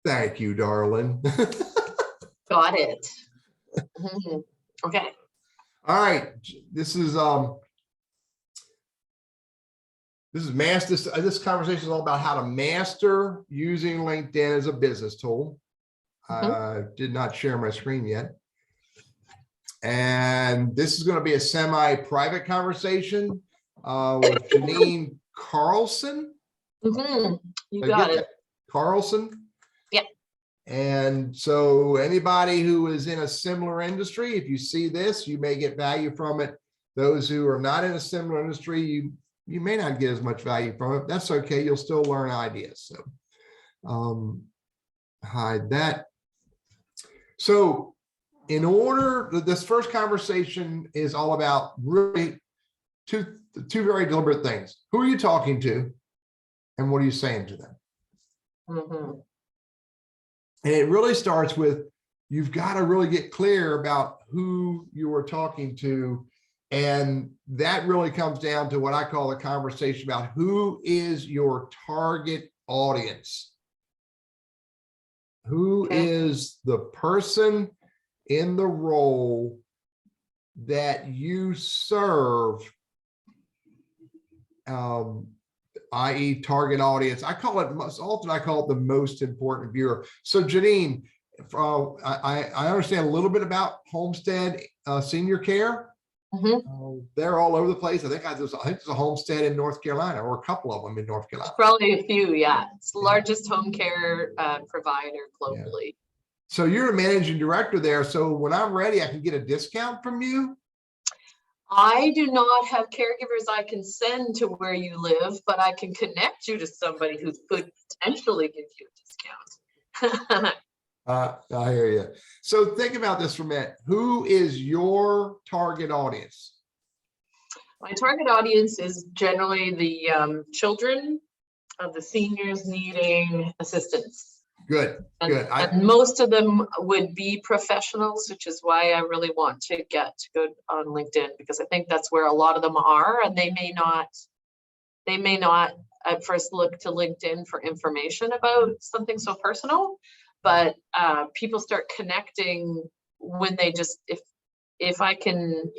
Thank you, darling. Got it. Okay. All right. This is master. This conversation is all about how to master using LinkedIn as a business tool. I did not share my screen yet. And this is going to be a semi-private conversation with Janine Carlson. You got it. Carlson. Yeah. And so anybody who is in a similar industry, if you see this, you may get value from it. Those who are not in a similar industry, you may not get as much value from it. That's okay. You'll still learn ideas. So hide that. So in order, this first conversation is all about really two very deliberate things. Who are you talking to? And what are you saying to them? And it really starts with, you've got to really get clear about who you are talking to. And that really comes down to what I call a conversation about who is your target audience. Who is the person in the role that you serve, i.e. target audience. I call it, most often I call it the most important viewer. So Janine, I understand a little bit about Homestead Senior Care. They're all over the place. I think there's a Homestead in North Carolina, or a couple of them in North Carolina. Probably a few, yeah. It's the largest home care provider globally. Yeah. So you're a managing director there. So when I'm ready, I can get a discount from you? I do not have caregivers I can send to where you live, but I can connect you to somebody who could potentially give you a discount. I hear you. So think about this for a minute. Who is your target audience? My target audience is generally the children of the seniors needing assistance. Good. And most of them would be professionals, which is why I really want to get to go on LinkedIn, because I think that's where a lot of them are, and they may not at first look to LinkedIn for information about something so personal, but people start connecting when they just, if I can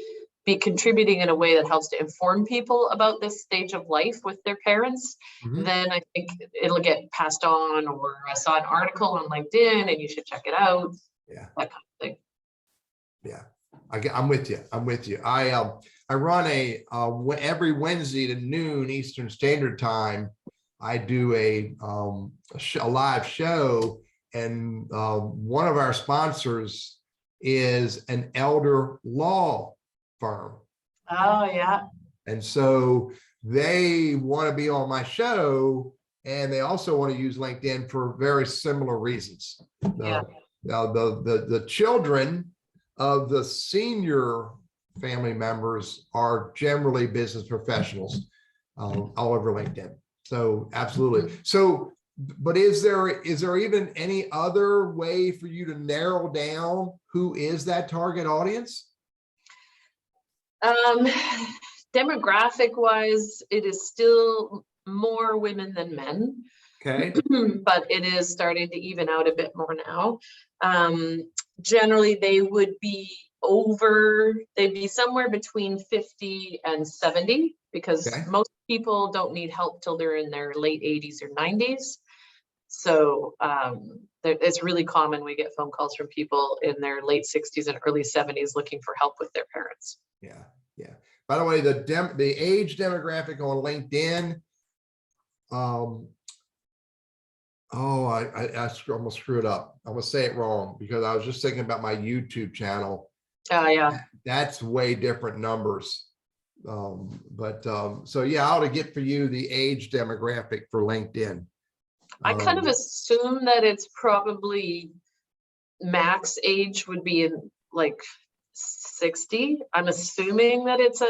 be contributing in a way that helps to inform people about this stage of life with their parents, then I think it'll get passed on, or I saw an article on LinkedIn and you should check it out. Yeah. That kind of thing. Yeah. I'm with you. I run every Wednesday at noon Eastern Standard Time. I do a live show, and one of our sponsors is an elder law firm. Oh yeah. And so they want to be on my show, and they also want to use LinkedIn for very similar reasons. The children of the senior family members are generally business professionals all over LinkedIn. So absolutely. So, but is there even any other way for you to narrow down who is that target audience? Demographic wise, it is still more women than men. Okay. But it is starting to even out a bit more now. Generally, they'd be somewhere between 50 and 70, because most people don't need help till they're in their late 80s or 90s. So it's really common we get phone calls from people in their late 60s and early 70s looking for help with their parents. Yeah. By the way, the age demographic on LinkedIn, I almost screwed up. I'm gonna say it wrong because I was just thinking about my YouTube channel. Yeah. That's way different numbers. So yeah, I ought to get for you the age demographic for LinkedIn. I kind of assume that it's probably max age would be in like 60. I'm assuming that it's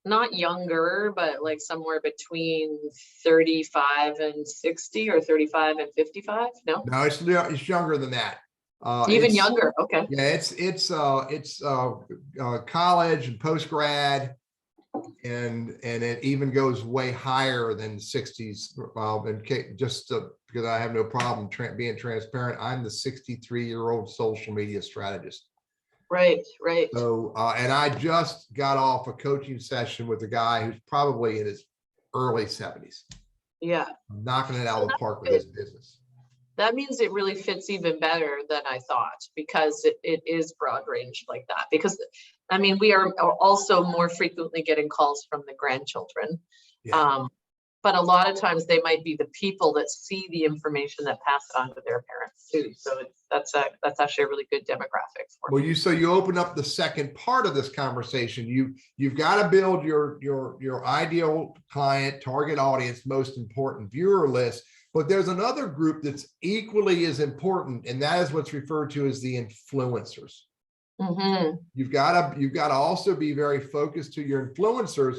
not younger, but like somewhere between 35 and 60 or 35 and 55. No, it's younger than that. Even younger. Okay. Yeah, it's college and post grad. and it even goes way higher than 60s. Because I have no problem being transparent, I'm the 63-year-old social media strategist. Right, right. So, and I just got off a coaching session with a guy who's probably in his early 70s, Yeah. knocking it out of the park with his business. That means it really fits even better than I thought, because it is broad range like that. Because I mean, we are also more frequently getting calls from the grandchildren. Yeah. But a lot of times they might be the people that see the information that pass it on to their parents too. So that's actually a really good demographic for Well, me. so you open up the second part of this conversation. You've got to build your ideal client, target audience, most important viewer list. But there's another group that's equally as important, and that is what's referred to as the influencers. Mm-hmm. You've got to also be very focused to your influencers.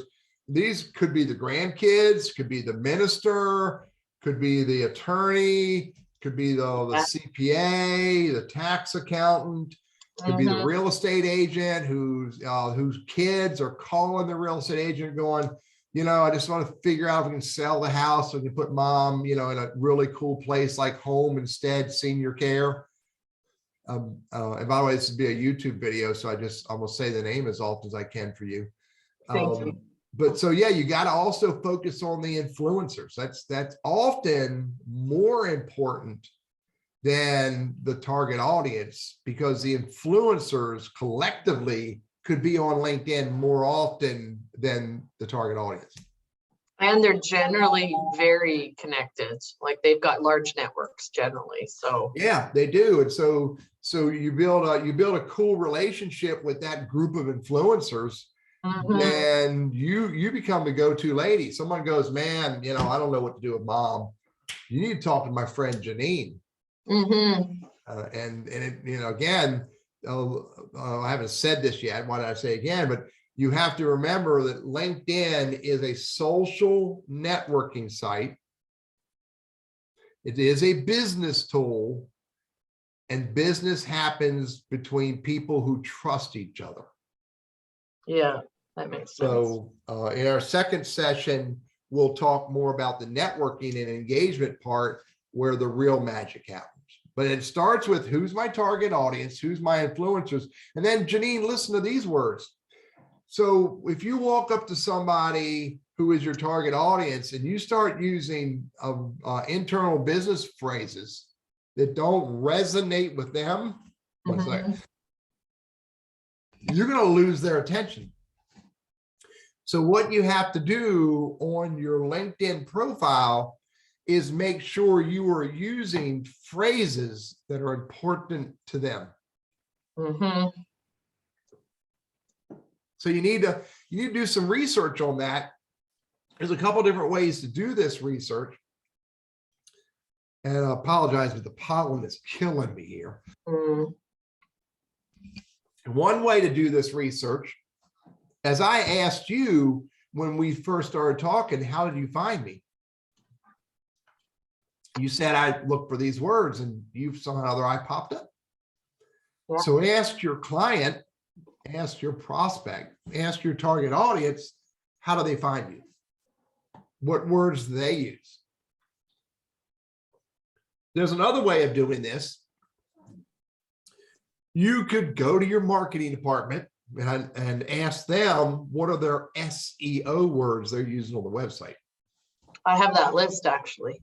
These could be the grandkids, could be the minister, could be the attorney, could be the CPA, the tax accountant, could be the real estate agent whose kids are calling the real estate agent going, I just want to figure out if we can sell the house so we can put mom, in a really cool place like home instead, senior care. And by the way, this would be a YouTube video, so I just almost say the name as often as I can for you. Thank you. But so, yeah, you got to also focus on the influencers. That's often more important than the target audience, because the influencers collectively could be on LinkedIn more often than the target audience. And they're generally very connected. Like they've got large networks generally. So yeah, they do. And so you build a cool relationship with that group of influencers. Mm-hmm. And you become the go-to lady. Someone goes, man, I don't know what to do with mom. You need to talk to my friend Janine. Mm-hmm. And it, again, I haven't said this yet. Why did I say again? But you have to remember that LinkedIn is a social networking site. It is a business tool, and business happens between people who trust each other. Yeah, that makes sense. So in our second session, we'll talk more about the networking and engagement part, where the real magic happens. But it starts with who's my target audience, who's my influencers. And then Janine, listen to these words. So if you walk up to somebody who is your target audience and you start using internal business phrases that don't resonate with them, you're going to lose their attention. So what you have to do on your LinkedIn profile is make sure you are using phrases that are important to them. Mm-hmm. So you need to do some research on that. There's a couple different ways to do this research. And I apologize, but the pollen is killing me here. Mm. One way to do this research, as I asked you when we first started talking, how did you find me? You said I look for these words, and you saw another eye popped up. Yeah. So ask your client, ask your prospect, ask your target audience, how do they find you? What words do they use? There's another way of doing this. You could go to your marketing department and ask them what are their SEO words they're using on the website. I have that list actually,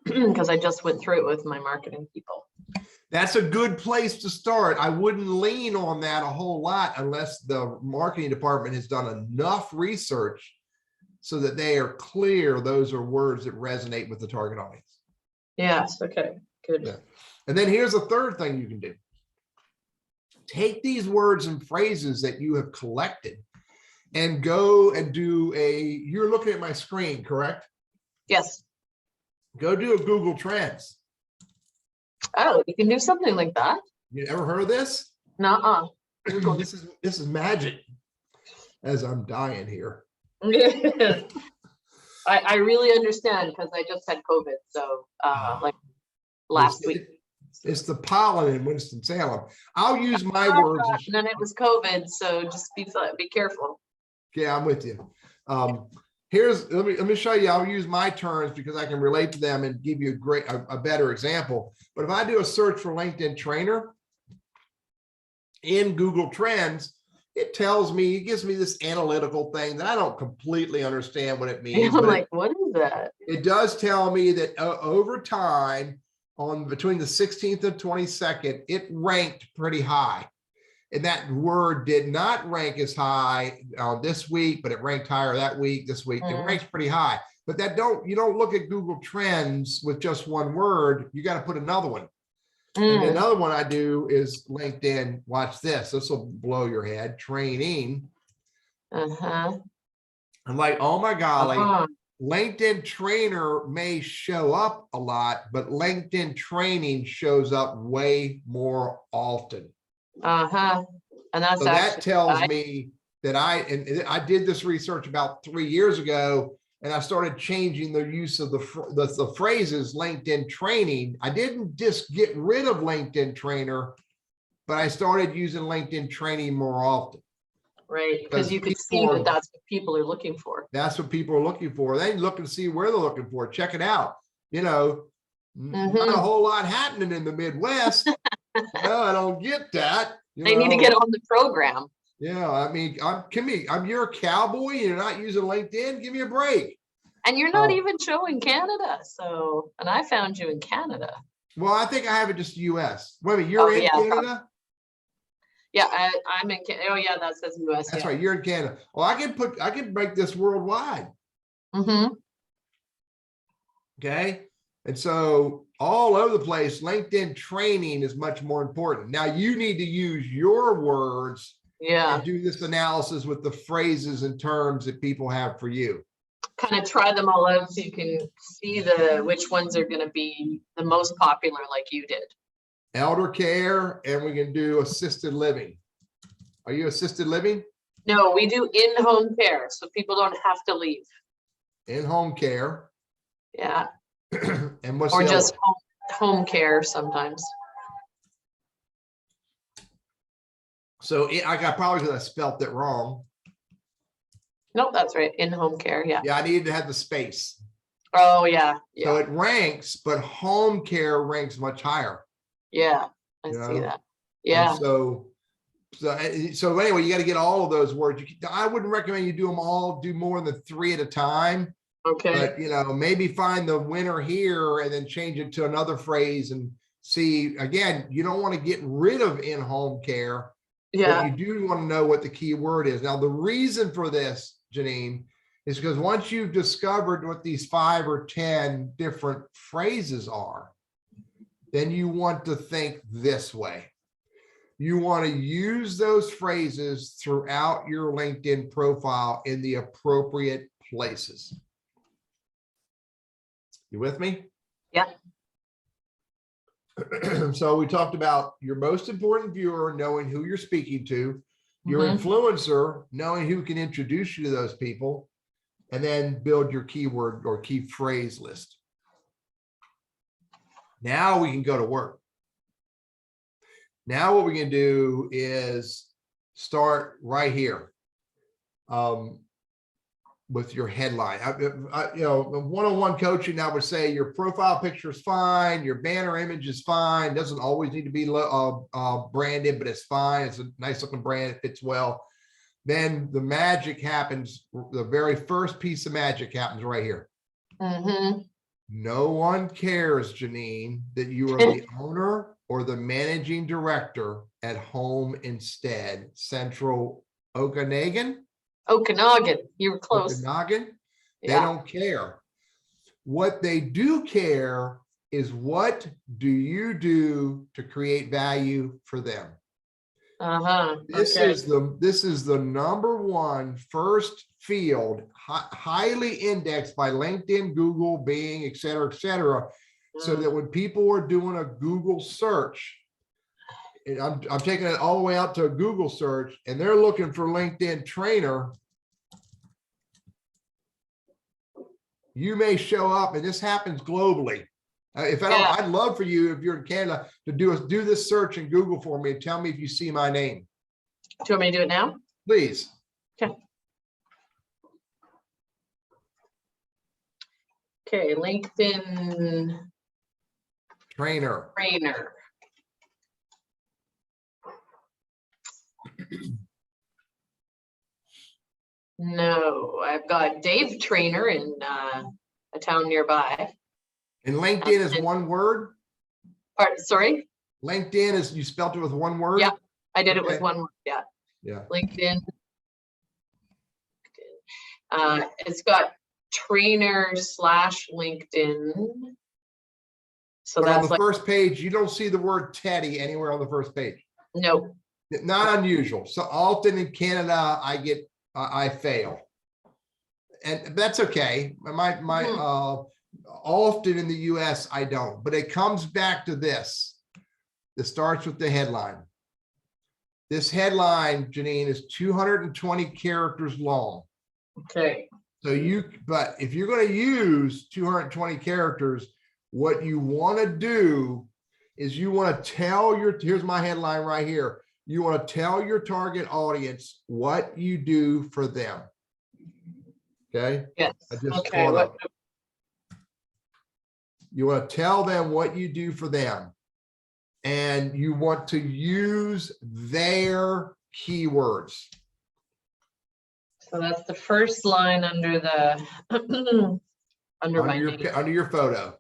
because I just went through it with my marketing people. That's a good place to start. I wouldn't lean on that a whole lot unless the marketing department has done enough research so that they are clear those are words that resonate with the target audience. Yes, okay, good. Yeah. And then here's a third thing you can do. Take these words and phrases that you have collected and go and do you're looking at my screen, correct? Yes. Go do a Google Trends. Oh, you can do something like that? You ever heard of this? Nuh-uh. This is magic, as I'm dying here. I really understand, because I just had COVID, so like last week. It's the pollen in Winston-Salem. I'll use my words. And then it was COVID, so just be careful. Yeah, I'm with you. Let me show you. I'll use my terms because I can relate to them and give you a better example. But if I do a search for LinkedIn trainer in Google Trends, it gives me this analytical thing that I don't completely understand what it means. I'm like, what is that? It does tell me that over time, on between the 16th and 22nd, it ranked pretty high. And that word did not rank as high this week, but it ranked higher that week, this week. It ranks pretty high. But you don't look at Google Trends with just one word. You got to put another one. And another one I do is LinkedIn. Watch this. This will blow your head. Training. I'm like, oh my golly. LinkedIn trainer may show up a lot, but LinkedIn training shows up way more often. And that's so that tells me that I did this research about 3 years ago, and I started changing the use of the phrases LinkedIn training. I didn't just get rid of LinkedIn trainer, but I started using LinkedIn training more often. Right, because you could see that that's what people are looking for. That's what people are looking for. They look and see where they're looking for. Check it out. Not a whole lot happening in the Midwest. No, I don't get that. They need to get on the program. Yeah, I mean, you're a cowboy. You're not using LinkedIn. Give me a break. And you're not even showing Canada. So, and I found you in Canada. Well, I think I have it just US. Wait a minute, you're in Canada? Yeah, I'm in Canada. Oh yeah, that says US. That's right, you're in Canada. Well, I can make this worldwide. Okay. And so all over the place, LinkedIn training is much more important. Now you need to use your words and do this analysis with the phrases and terms that people have for you. Kind of try them all out so you can see which ones are going to be the most popular, like you did. Elder care, and we can do assisted living. Are you assisted living? No, we do in-home care, so people don't have to leave. In-home care. Yeah. And what's or just home care sometimes. So I got probably because I spelt it wrong. Nope, that's right. In-home care. Yeah. Yeah, I needed to have the space. Oh yeah. So it ranks, but home care ranks much higher. Yeah, I see that. Yeah. And so anyway, you got to get all of those words. I wouldn't recommend you do them all. Do more than 3 at a time. Okay. But maybe find the winner here and then change it to another phrase and see. Again, you don't want to get rid of in-home care. Yeah. But you do want to know what the key word is. Now, the reason for this, Janine, is because once you've discovered what these 5 or 10 different phrases are, then you want to think this way. You want to use those phrases throughout your LinkedIn profile in the appropriate places. You with me? Yeah. So we talked about your most important viewer, knowing who you're speaking to, your influencer, knowing who can introduce you to those people, and then build your keyword or key phrase list. Now we can go to work. Now what we can do is start right here with your headline. One-on-one coaching, I would say your profile picture is fine, your banner image is fine. Doesn't always need to be branded, but it's fine. It's a nice looking brand. It fits well. Then the magic happens. The very first piece of magic happens right here. No one cares, Janine, that you are the owner or the managing director at Home Instead, Central Okanagan. Okanagan, you were close. Okanagan. They don't care. What they do care is, what do you do to create value for them? This is the number one first field, highly indexed by LinkedIn, Google, Bing, et cetera, so that when people are doing a Google search, and I'm taking it all the way out to a Google search, and they're looking for LinkedIn trainer, you may show up, and this happens globally. I'd love for you, if you're in Canada, to do this search in Google for me and tell me if you see my name. Do you want me to do it now? Please. Okay. Okay, LinkedIn Trainer. No, I've got Dave Trainer in a town nearby. And LinkedIn is and- one word? Sorry? LinkedIn is, you spelled it with one word? Yeah, I did it Okay. with one word, yeah. Yeah. LinkedIn. It's got trainer / LinkedIn. So But on that's the like, first page, you don't see the word Teddy anywhere on the first page. no. Not unusual. So often in Canada, I fail. And that's okay. Often in the US, I don't, but it comes back to this. It starts with the headline. This headline, Janine, is 220 characters long. Okay. So but if you're going to use 220 characters, what you want to do is you want to tell here's my headline right here. You want to tell your target audience what you do for them. Okay. Yes. I just Okay. caught up. You want to tell them what you do for them. And you want to use their keywords. So that's the first line under the under my name. Under your photo.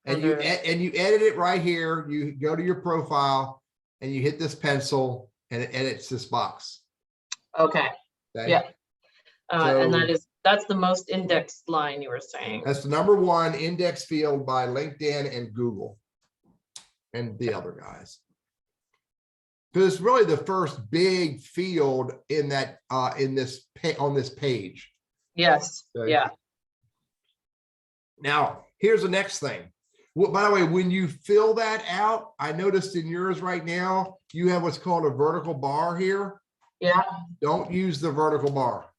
And you edit it right here. You go to your profile and you hit this pencil and it edits this box. Okay. Okay? Yeah. And So that's the most indexed line you were saying. that's the #1 index field by LinkedIn and Google and the other guys. Because it's really the first big field in that on this page. Yes. Okay? Yeah. Now, here's the next thing. Well, by the way, when you fill that out, I noticed in yours right now, you have what's called a vertical bar here. Yeah. Don't use the vertical bar.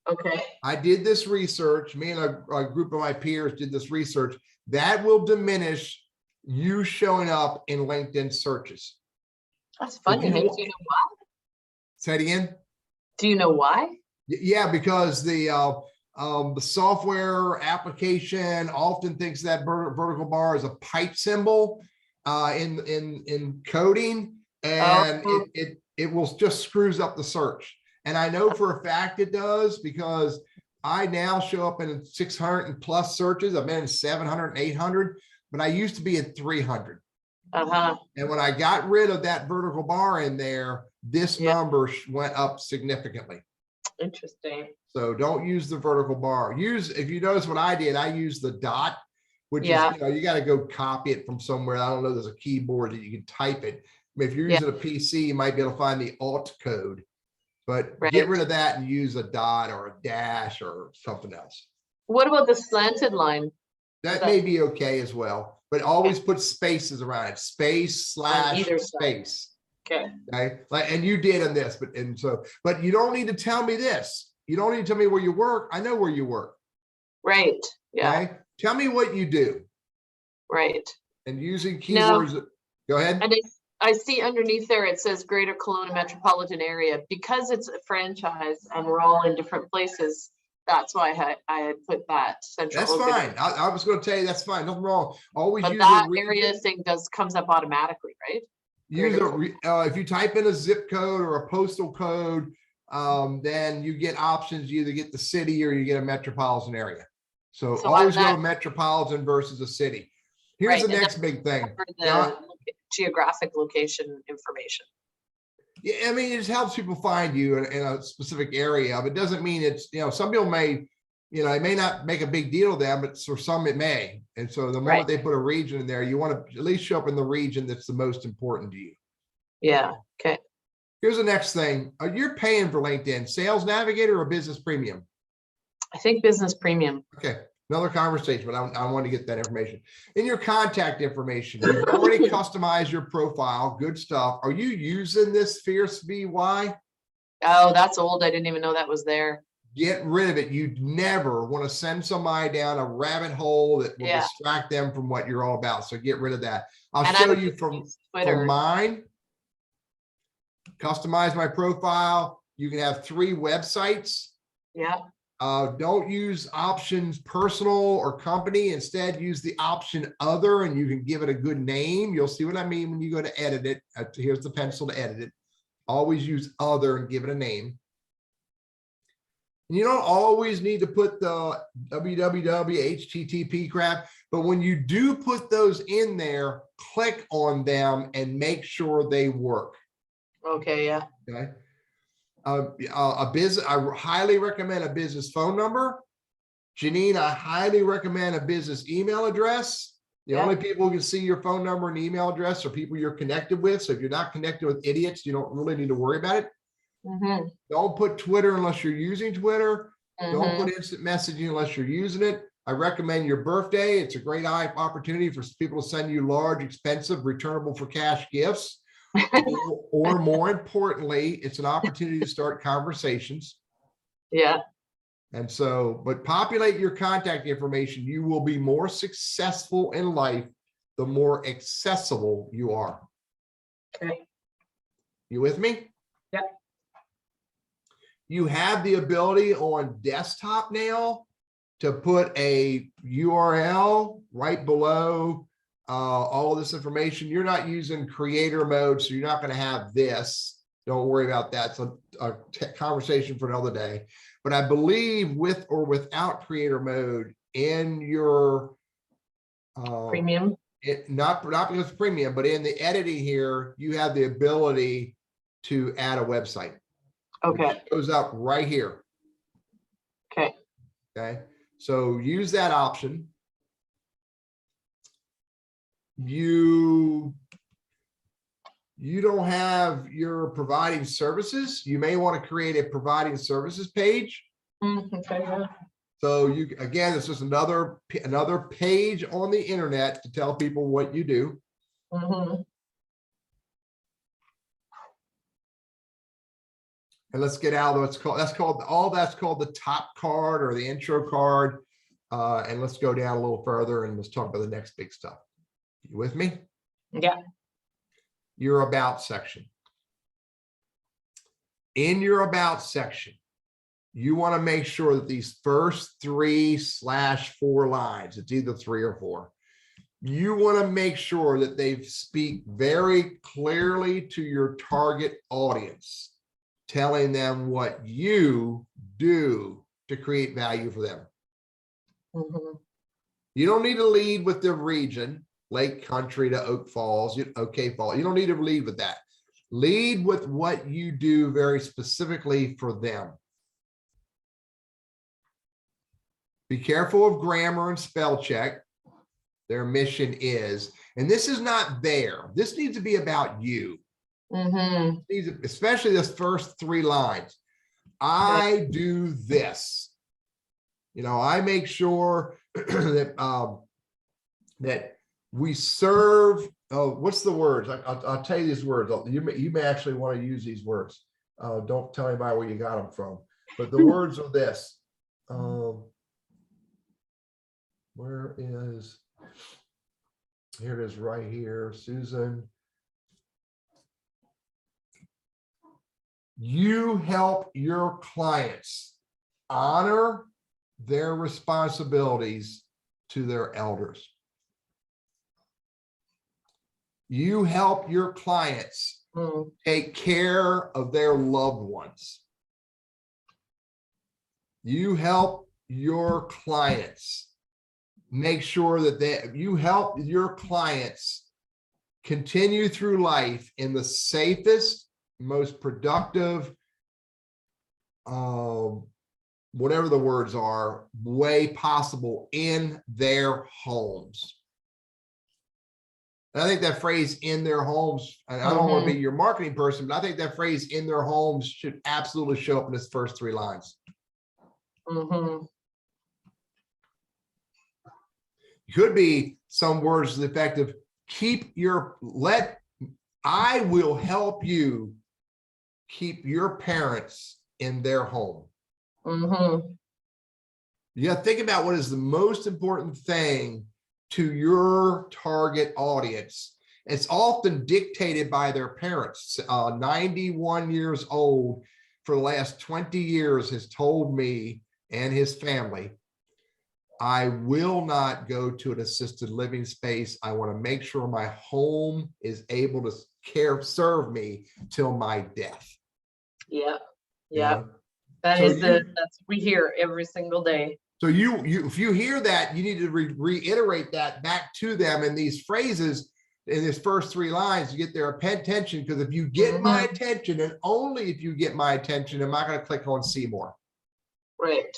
Okay. I did this research. Me and a group of my peers did this research. That will diminish you showing up in LinkedIn searches. That's funny. Do you know why? Say it again. Do you know why? Yeah, because the software application often thinks that vertical bar is a pipe symbol in coding, and it will just screws up the search. And I know for a fact it does, because I now show up in 600 plus searches. I've been in 700 and 800, but I used to be in 300. And when I got rid of that vertical bar in there, this number went up significantly. Interesting. So don't use the vertical bar. If you notice what I did, I used the dot, which is, you got to go copy it from somewhere. I don't know, there's a keyboard that you can type it. I mean, if you're using a PC, you might be able to find the alt code, but get rid of that and use a dot or a dash or something else. What about the slanted line? That may be okay as well, but always put spaces around it. Space / space. Okay. And you did on this, but you don't need to tell me this. You don't need to tell me where you work. I know where you work. Right. Yeah. Okay? Tell me what you do. Right. And using keywords. Go ahead. And I see underneath there, it says Greater Kelowna metropolitan area, because it's a franchise and we're all in different places. That's why I had put that central. That's fine. I was going to tell you that's fine. Nothing wrong. Always but use that area thing comes up automatically, right? If you type in a zip code or a postal code, then you get options. You either get the city or you get a metropolitan area. So always go metropolitan versus a city. Here's the next big thing. Geographic location information. Yeah, I mean, it just helps people find you in a specific area, but it doesn't mean it's, some people may, it may not make a big deal to them, but for some it may. And so the moment they put a region in there, you want to at least show up in the region that's the most important to you. Yeah. Okay. Here's the next thing. You're paying for LinkedIn, Sales Navigator or Business Premium? I think Business Premium. Okay. Another conversation, but I want to get that information. In your contact information, you've already customized your profile. Good stuff. Are you using this Fierce VY? Oh, that's old. I didn't even know that was there. Get rid of it. You never want to send somebody down a rabbit hole that will distract them from what you're all about. So get rid of that. I'll show you from mine. Customize my profile. You can have 3 websites. Yeah. Don't use options personal or company. Instead, use the option other, and you can give it a good name. You'll see what I mean when you go to edit it. Here's the pencil to edit it. Always use other and give it a name. You don't always need to put the www, HTTP crap, but when you do put those in there, click on them and make sure they work. Okay, yeah. Okay. A business, I highly recommend a business phone number. Janine, I highly recommend a business email address. The only people who can see your phone number and email address are people you're connected with. So if you're not connected with idiots, you don't really need to worry about it. Don't put Twitter unless you're using Twitter. Don't put instant messaging unless you're using it. I recommend your birthday. It's a great opportunity for people to send you large, expensive, returnable for cash gifts. or more importantly, it's an opportunity to start conversations. Yeah. And so, but populate your contact information. You will be more successful in life the more accessible you are. Okay. You with me? Yep. You have the ability on desktop now to put a URL right below all of this information. You're not using creator mode, so you're not going to have this. Don't worry about that. It's a conversation for another day. But I believe with or without creator mode in your Premium. Not because it's premium, but in the editing here, you have the ability to add a website. Okay. It shows up right here. Okay. Okay. So use that option. You don't have your providing services. You may want to create a providing services page. Okay. Yeah. So you, again, it's just another page on the internet to tell people what you do. And let's get out of what's called, that's called the top card or the intro card. And let's go down a little further and let's talk about the next big stuff. You with me? Yeah. Your about section. In your about section, you want to make sure that these first 3/4 lines, it's either 3 or 4, you want to make sure that they speak very clearly to your target audience, telling them what you do to create value for them. You don't need to lead with the region, Lake Country to Oak Falls, OK Falls. You don't need to lead with that. Lead with what you do very specifically for them. Be careful of grammar and spell check. Their mission is, and this is not there. This needs to be about you. Especially this first 3 lines. I do this. You know, I make sure that that we serve. Oh, what's the words? I'll tell you these words. You may actually want to use these words. Don't tell anybody where you got them from. But the words are this. Where is? Here it is right here, Susan. You help your clients honor their responsibilities to their elders. You help your clients take care of their loved ones. You help your clients make sure that you help your clients continue through life in the safest, most productive, whatever the words are, way possible in their homes. And I think that phrase "in their homes," and I don't want to be your marketing person, but I think that phrase "in their homes" should absolutely show up in this first 3 lines. Could be some words to the effect of I will help you keep your parents in their home. You got to think about what is the most important thing to your target audience. It's often dictated by their parents. 91 years old for the last 20 years has told me and his family. I will not go to an assisted living space. I want to make sure my home is able to serve me till my death. Yeah. You Yeah. know? That So is that's we hear every single day. So if you hear that, you need to reiterate that back to them in these phrases in his first 3 lines to get their attention. Because if you get my attention, and only if you get my attention, am I going to click on see more? Right.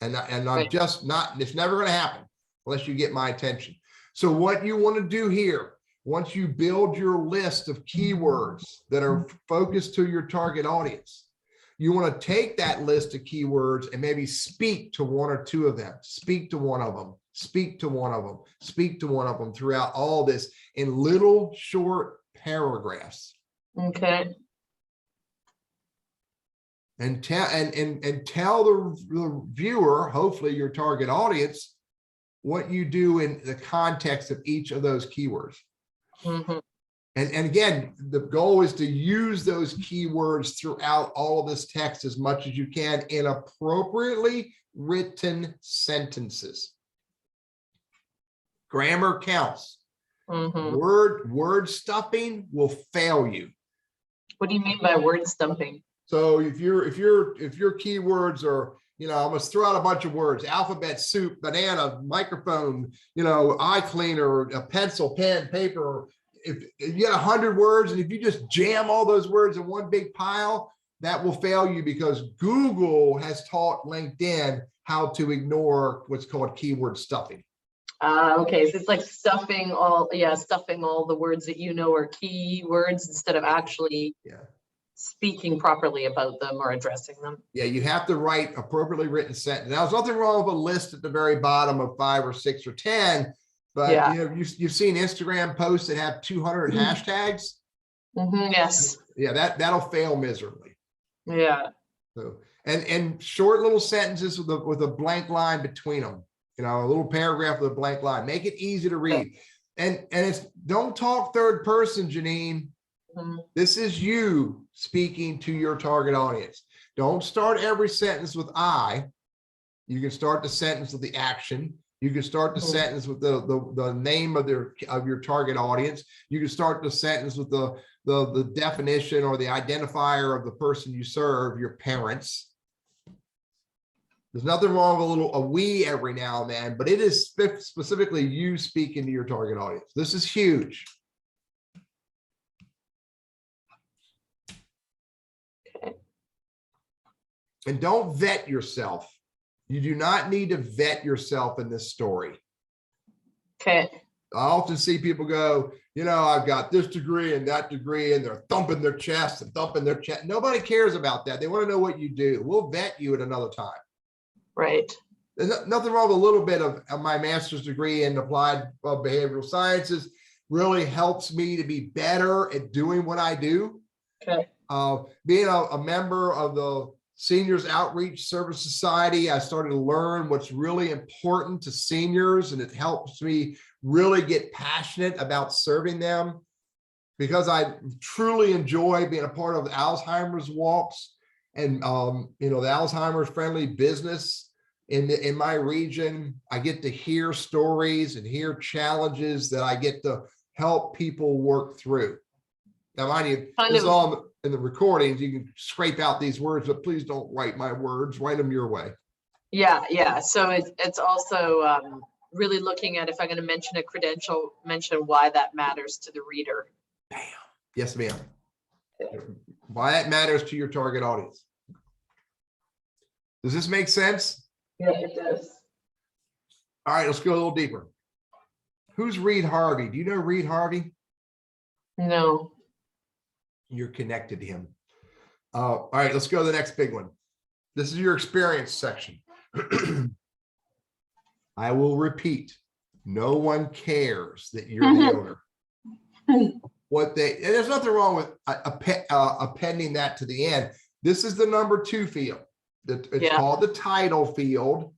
And I'm just not, it's never going to happen unless you get my attention. So what you want to do here, once you build your list of keywords that are focused to your target audience, you want to take that list of keywords and maybe speak to 1 or 2 of them, speak to one of them, speak to one of them, speak to one of them throughout all this in little short paragraphs. Okay. And tell the viewer, hopefully your target audience, what you do in the context of each of those keywords. Mm-hmm. And again, the goal is to use those keywords throughout all of this text as much as you can in appropriately written sentences. Grammar counts. Mm-hmm. Word stuffing will fail you. What do you mean by word stumping? So if your keywords are, I'm gonna throw out a bunch of words: alphabet soup, banana, microphone, eye cleaner, a pencil, pen, paper. If you got 100 words, and if you just jam all those words in one big pile, that will fail you, because Google has taught LinkedIn how to ignore what's called keyword stuffing. Okay, so it's like stuffing all the words that are key words instead of actually speaking properly about them or addressing them. Yeah, you have to write appropriately written sentence. Now, there's nothing wrong with a list at the very bottom of 5 or 6 or 10, but you've seen Instagram posts that have 200 hashtags. Yes. Yeah, that'll fail miserably. Yeah. So and short little sentences with a blank line between them. A little paragraph with a blank line. Make it easy to read. And it's, don't talk third person, Janine. This is you speaking to your target audience. Don't start every sentence with I. You can start the sentence with the action. You can start the sentence with the name of your target audience. You can start the sentence with the definition or the identifier of the person you serve, your parents. There's nothing wrong with a we every now and then, but it is specifically you speaking to your target audience. This is huge. Okay. And don't vet yourself. You do not need to vet yourself in this story. Okay. I often see people go, I've got this degree and that degree, and they're thumping their chest and thumping their chest. Nobody cares about that. They want to know what you do. We'll vet you at another time. Right. There's nothing wrong with a little bit of my master's degree in applied behavioral sciences. Really helps me to be better at doing what I do. Okay. Being a member of the Seniors Outreach Service Society, I started to learn what's really important to seniors, and it helps me really get passionate about serving them, because I truly enjoy being a part of the Alzheimer's walks and the Alzheimer's friendly business in my region. I get to hear stories and hear challenges that I get to help people work through. Now, mind you, this is all in the recordings. You can scrape out these words, but please don't write my words. Write them your way. Yeah. So it's also really looking at, if I'm going to mention a credential, mention why that matters to the reader. Bam. Yes, ma'am. Why that matters to your target audience. Does this make sense? Yeah, it does. All right, let's go a little deeper. Who's Reed Harvey? Do you know Reed Harvey? No. You're connected to him. All right, let's go to the next big one. This is your experience section. I will repeat, no one cares that you're the owner. There's nothing wrong with appending that to the end. This is the number 2 field. It's called the title field,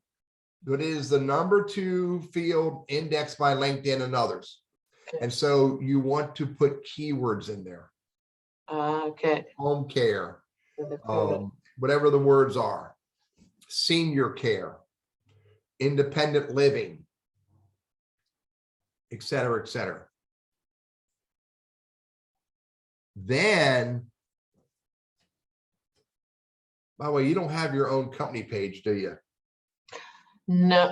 but it is the number 2 field indexed by LinkedIn and others. And so you want to put keywords in there. Okay. Home care, whatever the words are. senior care, independent living, et cetera, et cetera. Then, by the way, you don't have your own company page, do you? No,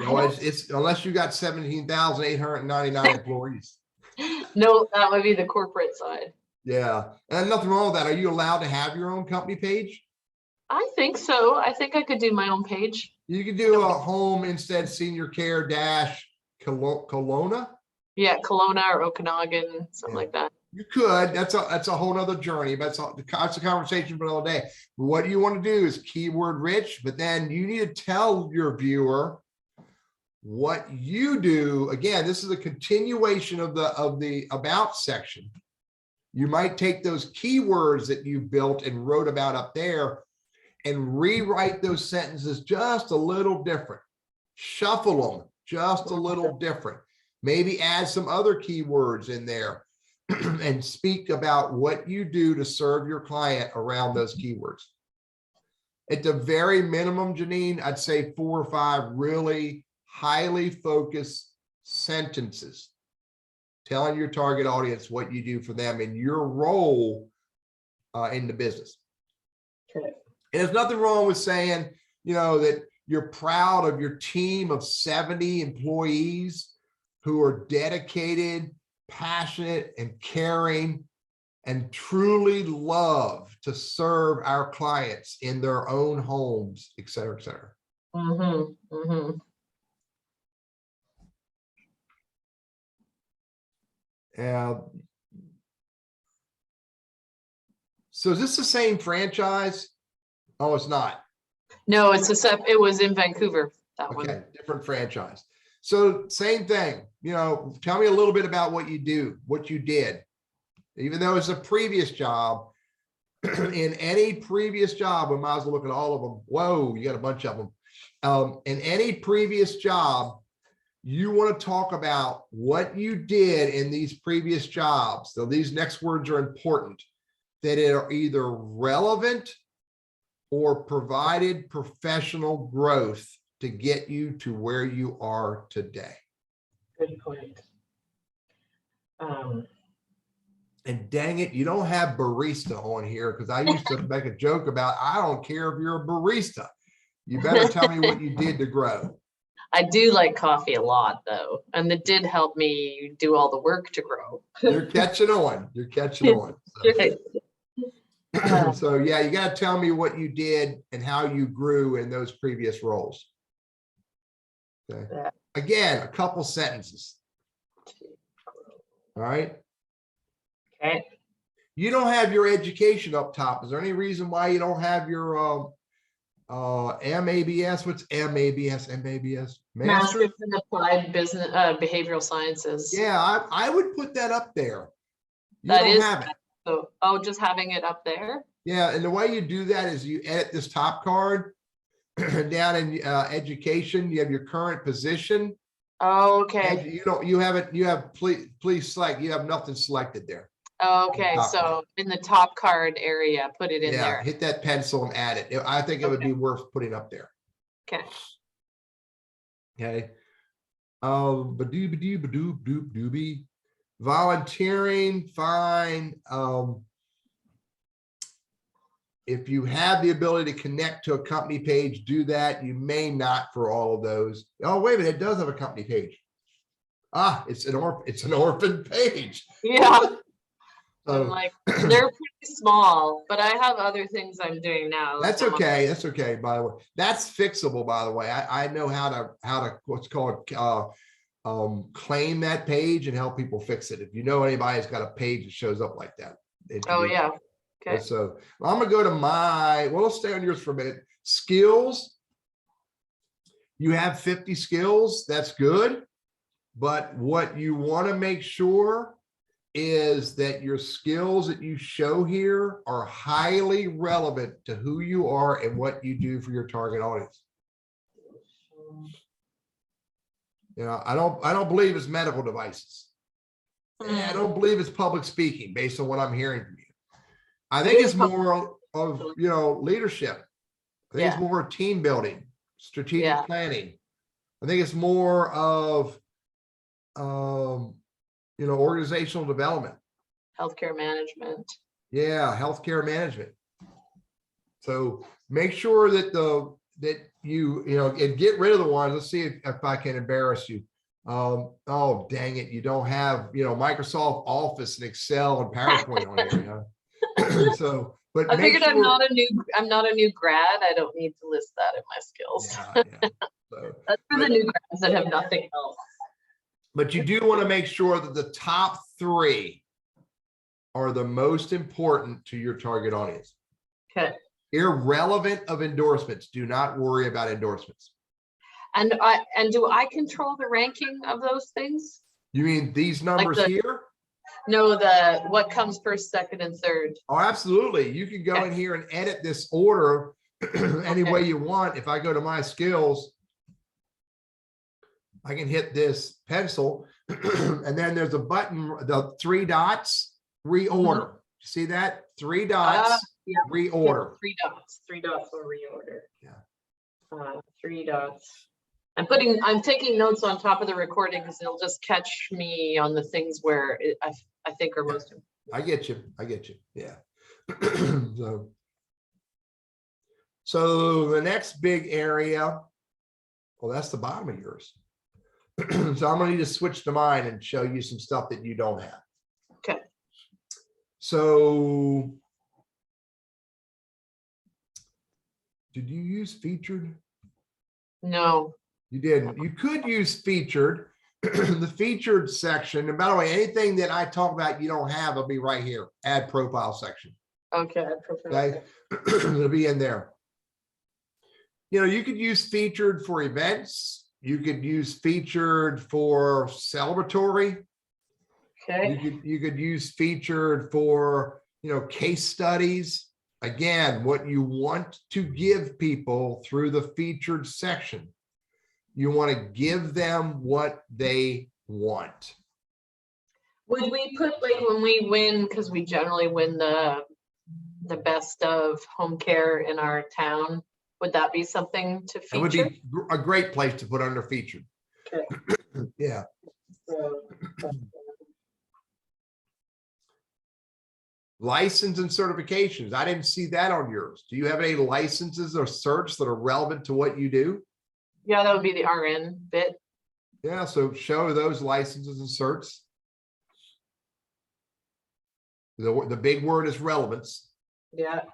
No, it's unless you got 17,899 employees. no, that would be the corporate side. Yeah, and nothing wrong with that. Are you allowed to have your own company page? I think so. I think I could do my own page. You could do a home instead senior care dash Kelowna. Yeah, Kelowna or Okanagan, something like that. You could. That's a whole nother journey. But that's a conversation for another day. But what you want to do is keyword rich, but then you need to tell your viewer what you do. Again, this is a continuation of the about section. You might take those keywords that you built and wrote about up there and rewrite those sentences just a little different. Shuffle them just a little different. Maybe add some other keywords in there and speak about what you do to serve your client around those keywords. At the very minimum, Janine, I'd say 4 or 5 really highly focused sentences telling your target audience what you do for them and your role in the business. Okay. And there's nothing wrong with saying, you know, that you're proud of your team of 70 employees who are dedicated, passionate, and caring, and truly love to serve our clients in their own homes, et cetera, et cetera. Mm-hmm. Mm-hmm. So is this the same franchise? Oh, it's not. No, it was in Vancouver, that one. Okay, different franchise. So same thing, you know, tell me a little bit about what you do, what you did. Even though it's a previous job, in any previous job, we might as well look at all of them. Whoa, you got a bunch of them. In any previous job, you want to talk about what you did in these previous jobs. So these next words are important, that are either relevant or provided professional growth to get you to where you are today. Good point. And dang it, you don't have barista on here, because I used to make a joke about, I don't care if you're a barista. You better tell me what you did to grow. I do like coffee a lot, though, and it did help me do all the work to grow. You're catching on. You're catching on. So, so yeah, you got to tell me what you did and how you grew in those previous roles. Okay. Yeah. Again, a couple sentences. All right. Okay. You don't have your education up top. Is there any reason why you don't have your MABS? What's MABS? MABS? Master in Applied Business Behavioral Sciences. Yeah, I would put that up there. You That don't is have it. So, oh, just having it up there. Yeah, and the way you do that is you edit this top card down in education. You have your current position. Oh, okay. You have please select. You have nothing selected there. Oh, okay, so in the top card area, put it in there. Hit that pencil and add it. I think it would be worth putting up there. Okay. Okay. Ba-doo-ba-doo-ba-doo-ba-doo-doobie. Volunteering, fine. If you have the ability to connect to a company page, do that. You may not for all of those. Oh, wait a minute, it does have a company page. Ah, it's an orphan page. Yeah. I'm like, they're pretty small, but I have other things I'm doing now. That's okay. That's okay. By the way, that's fixable. By the way, I know how to what's called claim that page and help people fix it. If you know anybody's got a page that shows up like that. Oh yeah. Okay. So I'm gonna go to let's stay on yours for a minute. Skills. You have 50 skills. That's good. But what you want to make sure is that your skills that you show here are highly relevant to who you are and what you do for your target audience. You know, I don't believe it's medical devices. I don't believe it's public speaking based on what I'm hearing from you. I think it's more of, you know, leadership. I think it's Yeah. more team building, strategic Yeah. planning. I think it's more of, organizational development. Healthcare management. Yeah, healthcare management. So make sure that and get rid of the ones. Let's see if I can embarrass you. Oh, dang it. You don't have, Microsoft Office and Excel and PowerPoint on here. So, but I make figured sure. I'm not a new grad. I don't need to list that in my skills. Yeah. So, That's for the new grads that have nothing else. but you do want to make sure that the top 3 are the most important to your target audience. Okay. Irrelevant of endorsements. Do not worry about endorsements. And do I control the ranking of those things? You mean these numbers here? No, what comes first, second, and third. Oh, absolutely. You can go in here and edit this order any way you want. If I go to my skills, I can hit this pencil and then there's a button, the 3 dots, reorder. See that? 3 dots, Yeah. reorder. 3 dots. 3 dots for reorder. Yeah. 3 dots. I'm taking notes on top of the recording because it'll just catch me on the things where I think are most important. I get you. Yeah. So the next big area, well, that's the bottom of yours. So I'm gonna need to switch to mine and show you some stuff that you don't have. Okay. So did you use featured? No. You didn't. You could use featured. The featured section, and by the way, anything that I talk about you don't have will be right here. Add profile section. Okay. Okay. It'll be in there. You could use featured for events. You could use featured for celebratory. Okay. You could use featured for, case studies. Again, what you want to give people through the featured section, you want to give them what they want. Would we put, like, when we win, because we generally win the best of home care in our town, would that be something to feature? It would be a great place to put under featured. Okay. Yeah. License and certifications. I didn't see that on yours. Do you have any licenses or certs that are relevant to what you do? Yeah, that would be the RN bit. Yeah, so show those licenses and certs. The big word is relevance. Yeah.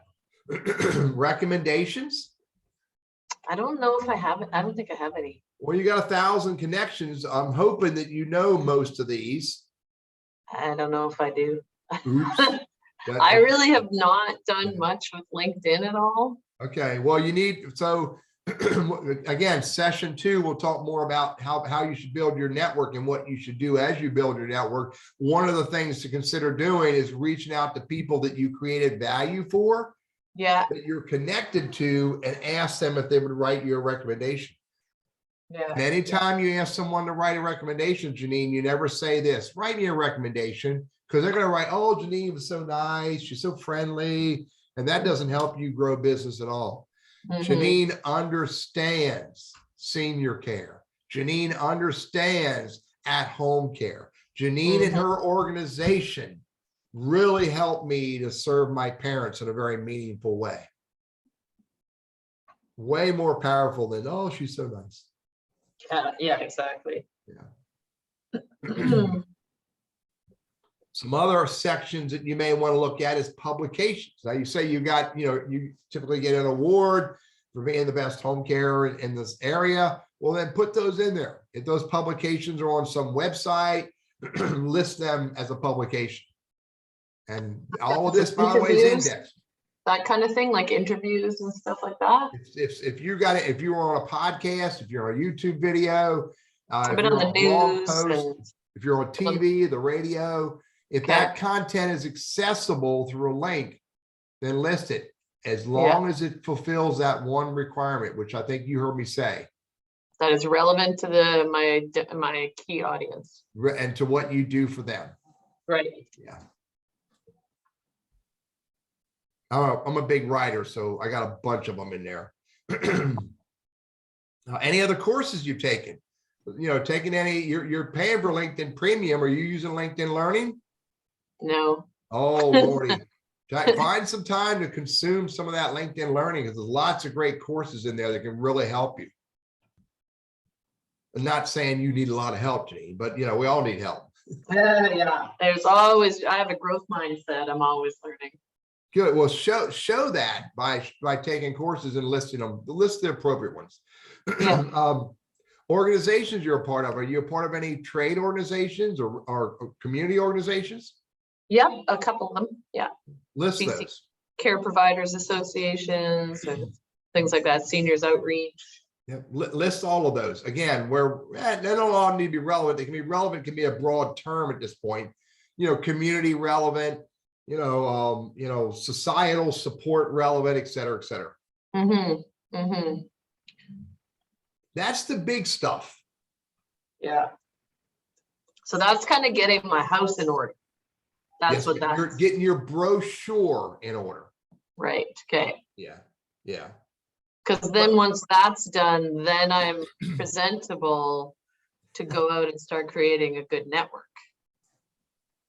Recommendations. I don't know if I have it. I don't think I have any. Well, you got 1,000 connections. I'm hoping that you know most of these. I don't know if I do. Oops. I really have not done much with LinkedIn at all. Okay, well, you need, so again, session 2, we'll talk more about how you should build your network and what you should do as you build your network. One of the things to consider doing is reaching out to people that you created value for, yeah, that you're connected to, and ask them if they would write you a recommendation. Yeah. And anytime you ask someone to write a recommendation, Janine, you never say this, write me a recommendation, because they're going to write, oh, Janine was so nice, she's so friendly, and that doesn't help you grow business at all. Janine understands senior care. Janine understands at-home care. Janine and her organization really helped me to serve my parents in a very meaningful way. Way more powerful than, oh, she's so nice. Yeah, exactly. Yeah. Some other sections that you may want to look at is publications. Now you say you got, you typically get an award for being the best home care in this area. Well, then put those in there. If those publications are on some website, list them as a publication. And all of this, by the way, is indexed. That kind of thing, like interviews and stuff like that. If you got it, if you were on a podcast, if you're on a YouTube video, I've been on the news, post, if you're on TV, the radio, if that content is accessible through a link, then list it, as long as it fulfills that one requirement, which I think you heard me say. That is relevant to my key audience. And to what you do for them. Right. Yeah. I'm a big writer, so I got a bunch of them in there. Any other courses you've taken? Taking any, you're paying for LinkedIn Premium. Are you using LinkedIn Learning? No. Oh, Lordy. Find some time to consume some of that LinkedIn Learning, because there's lots of great courses in there that can really help you. I'm not saying you need a lot of help, Janine, but we all need help. Yeah. There's always, I have a growth mindset. I'm always learning. Good. Well, show that by taking courses and listing them. List the appropriate ones. Yeah. Organizations you're a part of. Are you a part of any trade organizations or community organizations? Yep, a couple of them. Yeah. List CC those. Care Providers Associations and things like that. Seniors Outreach. Yeah, list all of those. Again, where they don't all need to be relevant. They can be relevant, can be a broad term at this point. Community relevant, societal support relevant, et cetera, et cetera. Mm-hmm. Mm-hmm. That's the big stuff. Yeah. So that's kind of getting my house in order. That's Yes, what that's. You're getting your brochure in order. Right. Okay. Yeah. Yeah. Because then once that's done, then I'm presentable to go out and start creating a good network.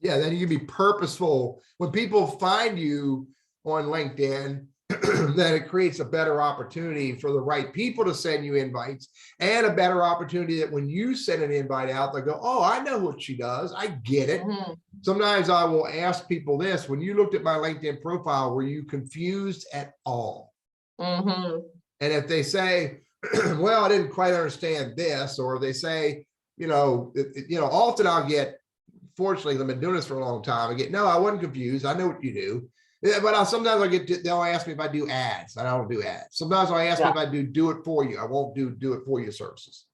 Yeah, then you can be purposeful. When people find you on LinkedIn, then it creates a better opportunity for the right people to send you invites, and a better opportunity that when you send an invite out, they go, oh, I know what she does. I get it. Mm-hmm. Sometimes I will ask people this: when you looked at my LinkedIn profile, were you confused at all? Mm-hmm. And if they say, well, I didn't quite understand this, or they say, often I'll get, fortunately, I've been doing this for a long time. I get, no, I wasn't confused. I know what you do. Yeah, but sometimes they'll ask me if I do ads. I don't do ads. Sometimes I ask me if I do it for you. I won't do it for you services,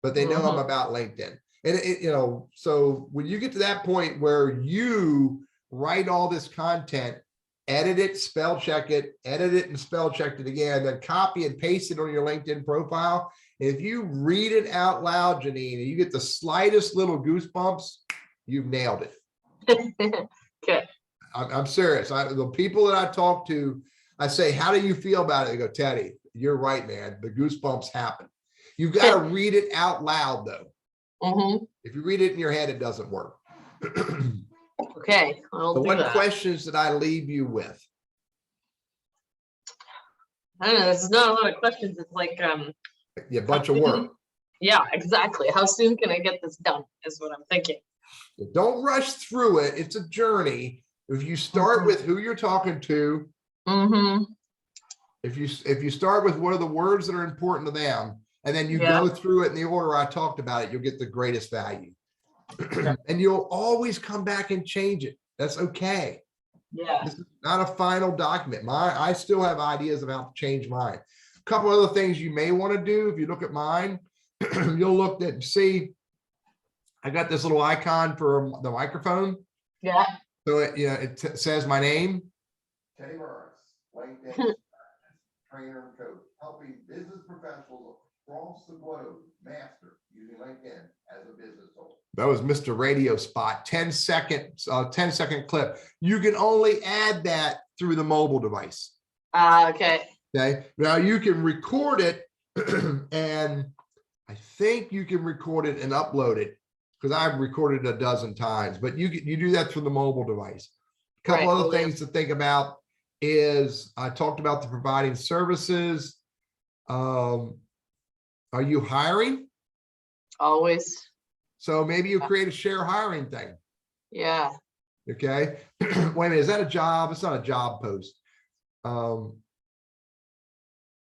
but they know I'm about LinkedIn. And so when you get to that point where you write all this content, edit it, spell check it, edit it and spell check it again, then copy and paste it on your LinkedIn profile. If you read it out loud, Janine, and you get the slightest little goosebumps, you've nailed it. Okay. I'm serious. The people that I talk to, I say, how do you feel about it? They go, Teddy, you're right, man. The goosebumps happen. You've got to read it out loud, though. Mm-hmm. If you read it in your head, it doesn't work. Okay. So what questions did I leave you with? I don't know. There's not a lot of questions. It's like Yeah, a bunch of work. Yeah, exactly. How soon can I get this done is what I'm thinking. Don't rush through it. It's a journey. If you start with who you're talking to, if you start with what are the words that are important to them, and then you go through it in the order I talked about it, you'll get the greatest value. And you'll always come back and change it. That's okay. Yeah. This is not a final document. I still have ideas of how to change mine. A couple other things you may want to do. If you look at mine, you'll look at, see, I got this little icon for the microphone. Yeah. So it says my name, Teddy Burriss, LinkedIn trainer and coach, helping business professionals across the globe master using LinkedIn as a business tool. That was Mr. Radio Spot, 10-second clip. You can only add that through the mobile device. Okay. Okay. Now you can record it, and I think you can record it and upload it, because I've recorded it a dozen times, but you do that through the mobile device. A couple other things to think about is, I talked about the providing services. Are you hiring? Always. So maybe you create a share hiring thing. Yeah. Okay. Wait a minute, is that a job? It's not a job post.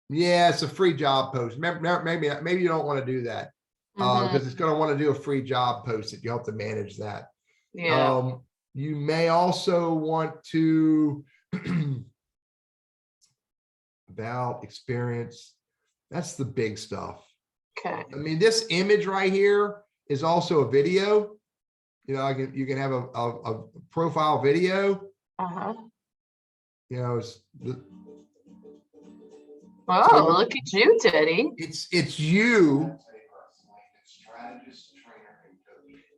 Yeah, it's a free job post. Maybe you don't want to do that. Because it's going to want to do a free job post that you have to manage that. Yeah. You may also want to about experience. That's the big stuff. Okay. I mean, this image right here is also a video. You can have a profile video. Oh, so look at you, Teddy. It's you.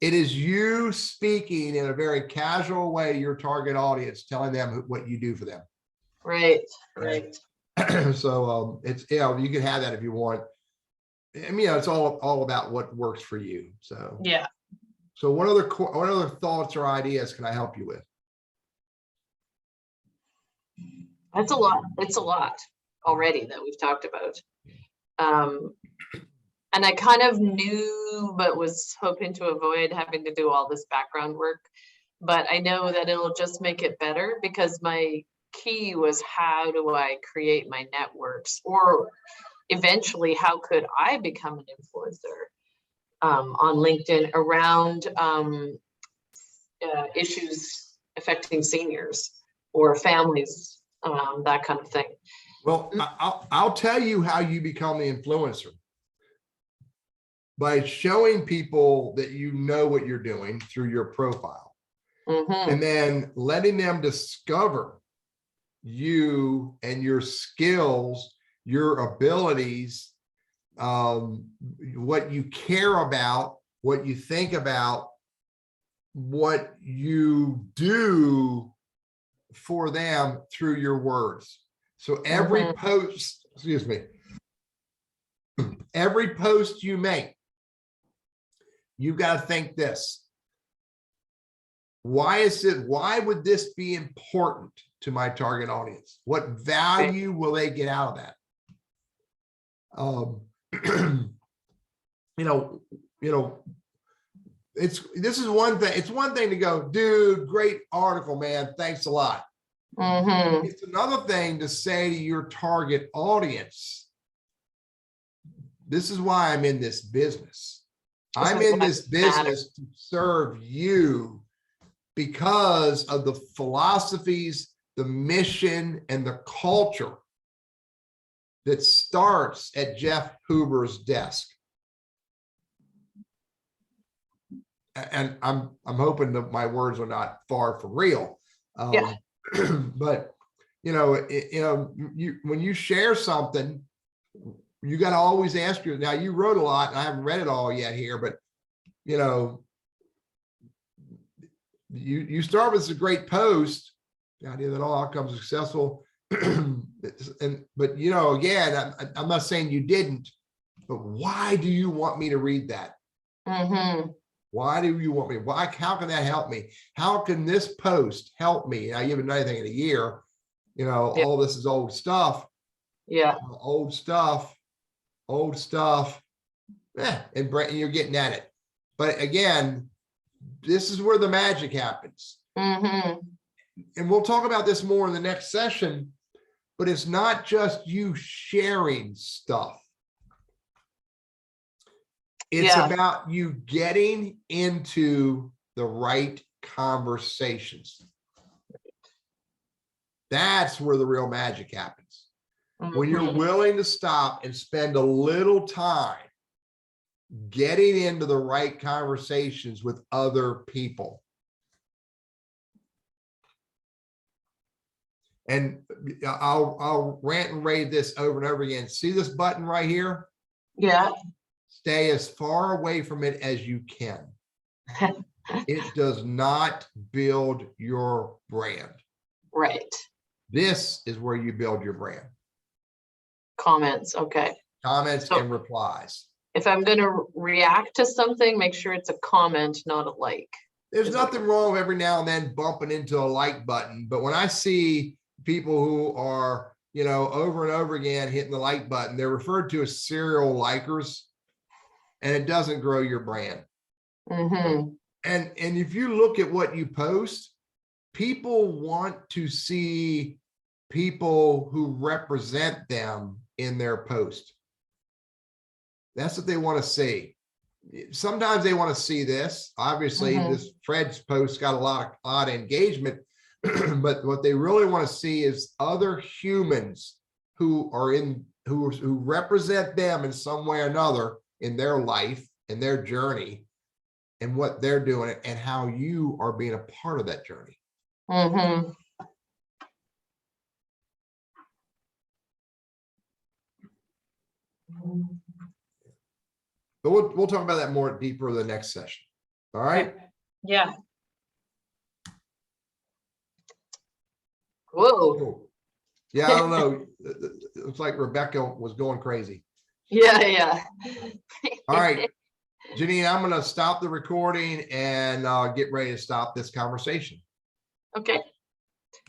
It is you speaking in a very casual way, your target audience, telling them what you do for them. Right. Right. So it's, you know, you can have that if you want. I mean, it's all about what works for you. So Yeah. so what other thoughts or ideas can I help you with? That's a lot. It's a lot already that we've talked about. And I kind of knew, but was hoping to avoid having to do all this background work. But I know that it'll just make it better, because my key was, how do I create my networks, or eventually how could I become an influencer on LinkedIn around issues affecting seniors or families, that kind of thing. Well, I'll tell you how you become the influencer. By showing people that you know what you're doing through your profile, and then letting them discover you and your skills, your abilities, what you care about, what you think about, what you do for them through your words. So every post, excuse me, every post you make, you've got to think this. Why would this be important to my target audience? What value will they get out of that? This is one thing. It's one thing to go, dude, great article, man. Thanks a lot. It's another thing to say to your target audience, this is why I'm in this business. I'm in this business to serve you because of the philosophies, the mission, and the culture that starts at Jeff Huber's desk. And I'm hoping that my words are not far from real. But when you share something, you got to always ask now, you wrote a lot, and I haven't read it all yet here, but you start with a great post, the idea that all outcomes are successful. But again, I'm not saying you didn't, but why do you want me to read that? Why do you want me? How can that help me? How can this post help me? Now, you haven't done anything in a year. All this is old stuff. Old stuff. And you're getting at it. But again, this is where the magic happens. And we'll talk about this more in the next session, but it's not just you sharing stuff. It's about you getting into the right conversations. That's where the real magic happens. When you're willing to stop and spend a little time getting into the right conversations with other people. And I'll rant and rave this over and over again. See this button right here? Stay as far away from it as you can. It does not build your brand. Right. This is where you build your brand. Comments. Okay. Comments and replies. If I'm going to react to something, make sure it's a comment, not a like. There's nothing wrong with every now and then bumping into a like button. But when I see people who are, over and over again hitting the like button, they're referred to as serial likers, and it doesn't grow your brand. And if you look at what you post, people want to see people who represent them in their post. That's what they want to see. Sometimes they want to see this. Obviously, this Fred's post got a lot of engagement, but what they really want to see is other humans who represent them in some way or another in their life and their journey and what they're doing and how you are being a part of that journey. But we'll talk about that more deeper in the next session. All right. Yeah. Whoa. Cool. Yeah, I don't know. It looks like Rebecca was going crazy. Yeah. All right, Janine, I'm going to stop the recording and get ready to stop this conversation. Okay.